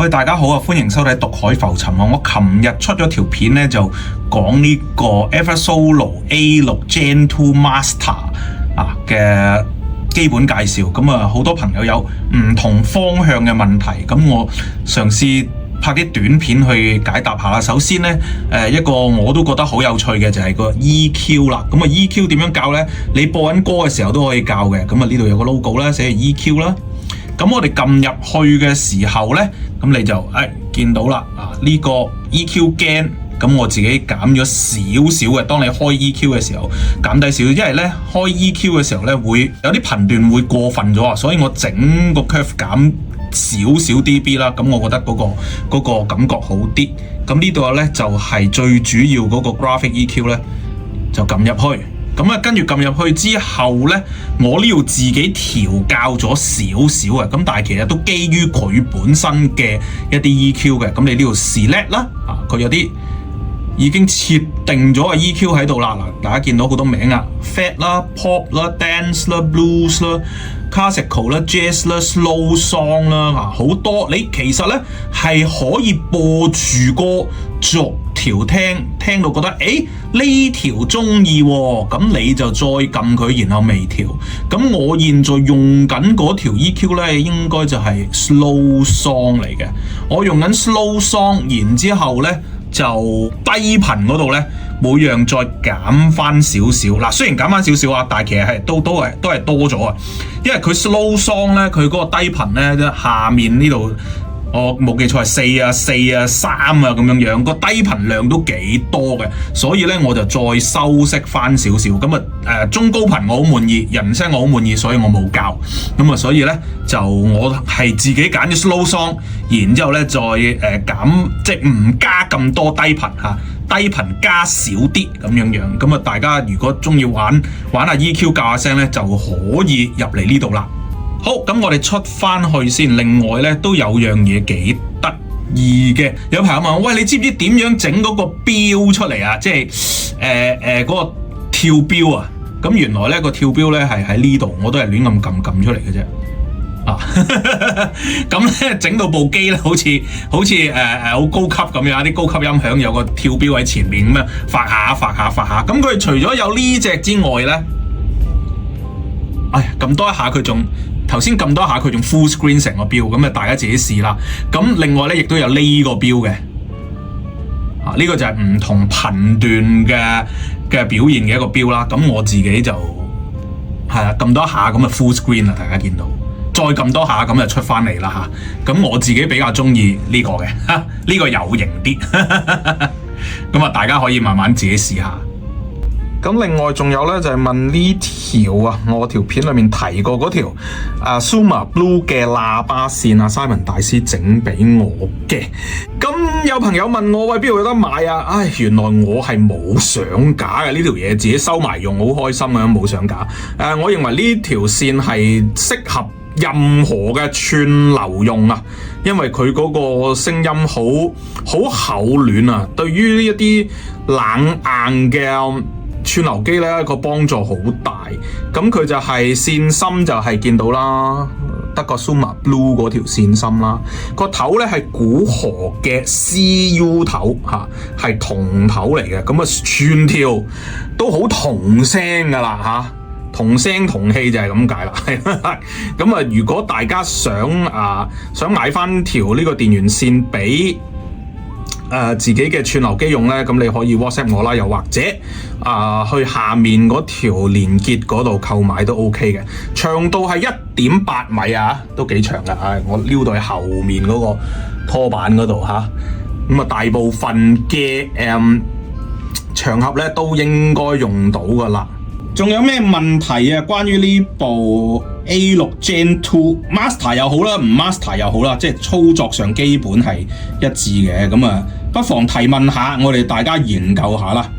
喂，大家好啊！歡迎收睇《獨海浮沉》啊！我琴日出咗條片咧，就講呢個 Eversolo A6 Gen 2 Master 嘅基本介紹。咁啊，好多朋友有唔同方向嘅問題，咁我嘗試拍啲短片去解答下啦。首先咧，一個我都覺得好有趣嘅就係個 EQ 啦。咁啊 EQ 點樣教咧？你播緊歌嘅時候都可以教嘅。咁啊呢度有個 logo 啦，寫住 EQ 啦。咁我哋撳入去嘅時候咧，咁你就見到啦。呢個 EQ gain， 咁我自己減咗少少嘅。當你開 EQ 嘅時候，減低少少，因為咧開 EQ 嘅時候咧會有啲頻段會過分咗啊，所以我整個 curve 減少少 dB 啦。咁我覺得嗰個感覺好啲。咁呢度咧就係最主要嗰個 graphic EQ 咧，就撳入去。咁啊，跟住撳入去之後咧，我呢度自己調校咗少少嘅，咁但係其實都基於佢本身嘅一啲 EQ 嘅。咁你呢度 select 啦，佢有啲已經設定咗個 EQ 喺度啦。嗱，大家見到好多名啊 ，Fat 啦、Pop 啦、Dance 啦、Blues 啦、Classical 啦、Jazz 啦、Slow Song 啦，好多。你其實咧係可以播住歌逐條聽到覺得呢條中意喎，咁你就再撳佢，然後微調。咁我現在用緊嗰條 EQ 咧，應該就係 Slow Song 嚟嘅。我用緊 Slow Song， 然之後咧就低頻嗰度咧，每樣再減翻少少。嗱，雖然減翻少少啊，但係其實係都係多咗啊。因為佢 Slow Song 咧，佢嗰個低頻咧，下面呢度。我冇記錯係4啊、3啊咁樣，個低頻量都幾多嘅，所以咧我就再修飾翻少少。咁中高頻我好滿意，人聲我好滿意，所以我冇校。咁所以咧就我係自己揀咗 slow song， 然之後咧再減，即係唔加咁多低頻嚇，低頻加少啲咁樣。咁大家如果中意玩下 EQ 校下聲咧，就可以入嚟呢度啦。好，咁我哋出翻去先。另外咧都有樣嘢幾得意嘅，有朋友問我：喂，你知唔知點樣整嗰個標出嚟啊？即係嗰個跳標啊！咁原來咧個跳標咧係喺呢度，我都係亂咁撳出嚟嘅啫。咁咧整到部機咧好似好高級咁樣，啲高級音響有個跳標喺前面咁樣發下。咁佢除咗有呢隻之外咧，撳多一下佢仲。頭先撳多下佢仲 full screen 成個標，咁大家自己試啦。咁另外咧亦都有呢個標嘅，呢個就係唔同頻段嘅表現嘅一個標啦。咁我自己就撳多一下咁啊 full screen 啦，大家見到，再撳多下咁就出翻嚟啦嚇。咁我自己比較中意呢個嘅，呢個有型啲。咁大家可以慢慢自己試下。咁另外仲有咧就係問呢條我條片裏面提過嗰條Suma Blue 嘅喇叭線Simon 大師整俾我嘅。咁有朋友問我：喂，邊度有得買啊？原來我係冇上架嘅，呢條嘢自己收埋用，好開心啊！冇上架。我認為呢條線係適合任何嘅串流用啊，因為佢嗰個聲音好厚暖啊，對於呢一啲冷硬嘅串流機咧個幫助好大。咁佢就係線芯就係見到啦，得個 Suma Blue 嗰條線芯啦，個頭咧係古河嘅 CU 頭係銅頭嚟嘅。咁串條都好銅聲噶啦同聲同氣就係咁解啦。咁如果大家想買翻條呢個電源線俾自己嘅串流機用咧，咁你可以 WhatsApp 我啦，又或者去下面嗰條連結嗰度購買都 OK 嘅。長度係 1.8 米都幾長㗎。我撩到喺後面嗰個拖板嗰度咁大部分嘅場合咧都應該用到㗎啦。仲有咩問題啊？關於呢部 A6 Gen 2 Master 又好啦，唔 Master 又好啦，即係操作上基本係一致嘅。咁不妨提問下，我哋大家研究下啦。